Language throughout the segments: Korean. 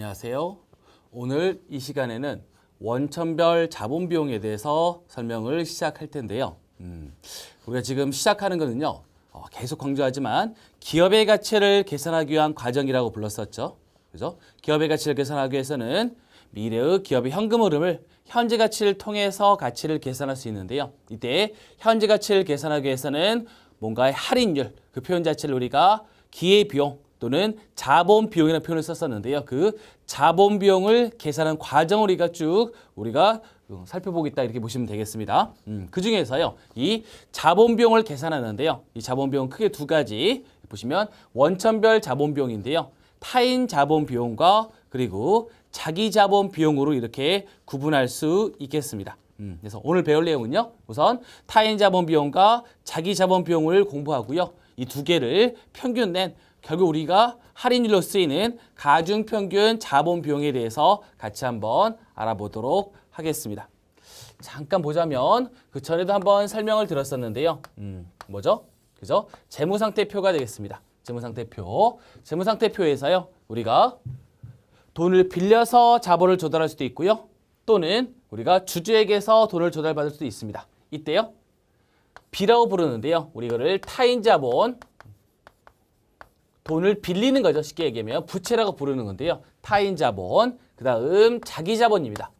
안녕하세요. 오늘 이 시간에는 원천별 자본 비용에 대해서 설명을 시작할 텐데요. 우리가 지금 시작하는 거는요. 계속 강조하지만 기업의 가치를 계산하기 위한 과정이라고 불렀었죠. 그죠? 기업의 가치를 계산하기 위해서는 미래의 기업의 현금 흐름을 현재 가치를 통해서 가치를 계산할 수 있는데요. 이때 현재 가치를 계산하기 위해서는 뭔가의 할인율, 그 표현 자체를 우리가 기회비용 또는 자본 비용이라는 표현을 썼었는데요. 그 자본 비용을 계산하는 과정을 우리가 살펴보겠다 이렇게 보시면 되겠습니다. 그 중에서요. 이 자본 비용을 계산하는데요. 이 자본 비용 크게 두 가지 보시면 원천별 자본 비용인데요. 타인 자본 비용과 그리고 자기 자본 비용으로 이렇게 구분할 수 있겠습니다. 그래서 오늘 배울 내용은요. 우선 타인 자본 비용과 자기 자본 비용을 공부하고요. 이 두 개를 평균 낸 결국 우리가 할인율로 쓰이는 가중평균 자본 비용에 대해서 같이 한번 알아보도록 하겠습니다. 잠깐 보자면 그 전에도 한번 설명을 드렸었는데요. 뭐죠? 그죠? 재무상태표가 되겠습니다. 재무상태표. 재무상태표에서요. 우리가 돈을 빌려서 자본을 조달할 수도 있고요. 또는 우리가 주주에게서 돈을 조달받을 수도 있습니다. 이때요. B라고 부르는데요. 우리 이거를 타인 자본, 돈을 빌리는 거죠. 쉽게 얘기하면 부채라고 부르는 건데요. 타인 자본, 그 다음 자기 자본입니다.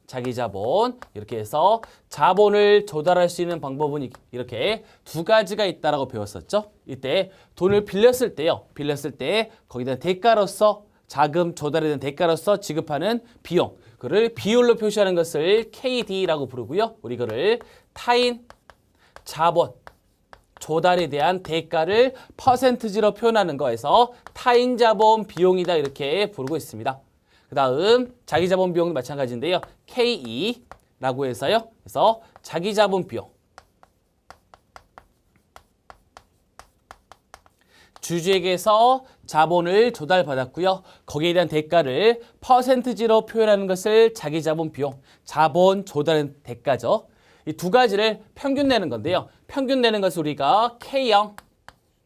자기 자본, 이렇게 해서 자본을 조달할 수 있는 방법은 이렇게 두 가지가 있다라고 배웠었죠. 이때 돈을 빌렸을 때요. 빌렸을 때 거기다 대가로서 자금 조달에 대한 대가로서 지급하는 비용, 그를 비율로 표시하는 것을 KD라고 부르고요. 우리 이거를 타인 자본 조달에 대한 대가를 퍼센트지로 표현하는 거에서 타인 자본 비용이다 이렇게 부르고 있습니다. 그 다음 자기 자본 비용도 마찬가지인데요. KE라고 해서요. 그래서 자기 자본 비용. 주주에게서 자본을 조달받았고요. 거기에 대한 대가를 퍼센트지로 표현하는 것을 자기 자본 비용, 자본 조달의 대가죠. 이 두 가지를 평균 내는 건데요. 평균 내는 것을 우리가 K0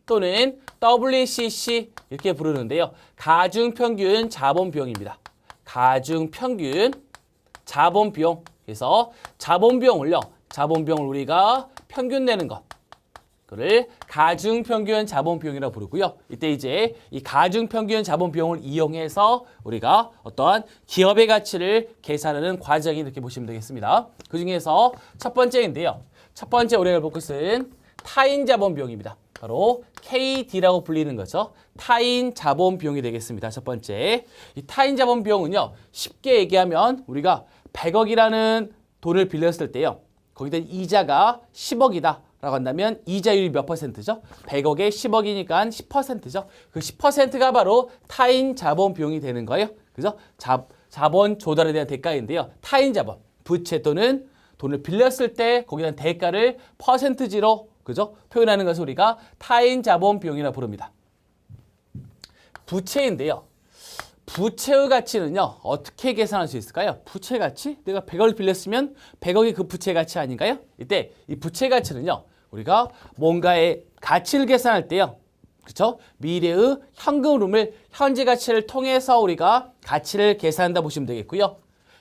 또는 WCC 이렇게 부르는데요. 가중평균 자본비용입니다. 가중평균 자본비용. 그래서 자본비용을 우리가 평균 내는 것. 그를 가중평균 자본비용이라고 부르고요. 이때 이제 이 가중평균 자본비용을 이용해서 우리가 어떠한 기업의 가치를 계산하는 과정이 이렇게 보시면 되겠습니다. 그 중에서 첫 번째인데요. 첫 번째 우리가 볼 것은 타인 자본비용입니다. 바로 KD라고 불리는 거죠. 타인 자본비용이 되겠습니다. 첫 번째. 이 타인 자본비용은요. 쉽게 얘기하면 우리가 100억이라는 돈을 빌렸을 때요. 거기다 이자가 10억이다. 라고 한다면 이자율이 몇 퍼센트죠? 100억에 10억이니까 10%죠. 그 10%가 바로 타인 자본 비용이 되는 거예요. 그죠? 자본 조달에 대한 대가인데요. 타인 자본, 부채 또는 돈을 빌렸을 때 거기에 대한 대가를 퍼센트지로 그죠? 표현하는 것을 우리가 타인 자본 비용이라고 부릅니다. 부채인데요. 부채의 가치는요. 어떻게 계산할 수 있을까요? 부채 가치? 내가 100억을 빌렸으면 100억이 그 부채 가치 아닌가요? 이때 이 부채 가치는요. 우리가 뭔가의 가치를 계산할 때요. 그렇죠? 미래의 현금 흐름을 현재 가치를 통해서 우리가 가치를 계산한다 보시면 되겠고요.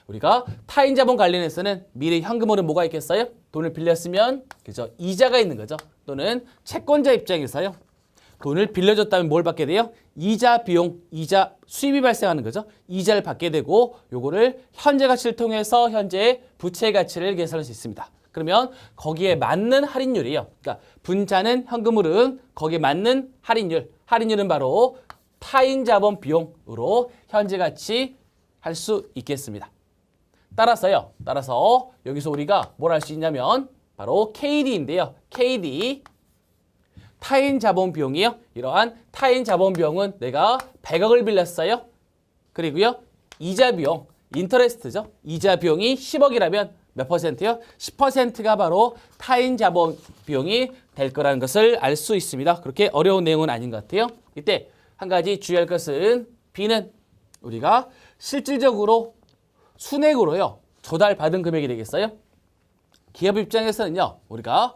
우리가 타인 자본 관련해서는 미래 현금 흐름 뭐가 있겠어요? 돈을 빌렸으면 그죠? 이자가 있는 거죠. 또는 채권자 입장에서요. 돈을 빌려줬다면 뭘 받게 돼요? 이자 비용, 이자 수입이 발생하는 거죠. 이자를 받게 되고 요거를 현재 가치를 통해서 현재 부채 가치를 계산할 수 있습니다. 그러면 거기에 맞는 할인율이에요. 그러니까 분자는 현금흐름, 거기에 맞는 할인율은 바로 타인 자본 비용으로 현재 가치 할 수 있겠습니다. 따라서 여기서 우리가 뭘 할 수 있냐면 바로 KD인데요. KD 타인 자본 비용이요. 이러한 타인 자본 비용은 내가 100억을 빌렸어요. 그리고요. 이자 비용, 인터레스트죠. 이자 비용이 10억이라면 몇 퍼센트요? 10%가 바로 타인 자본 비용이 될 거라는 것을 알 수 있습니다. 그렇게 어려운 내용은 아닌 것 같아요. 이때 한 가지 주의할 것은 B는 우리가 실질적으로 순액으로요. 조달받은 금액이 되겠어요. 기업 입장에서는요. 우리가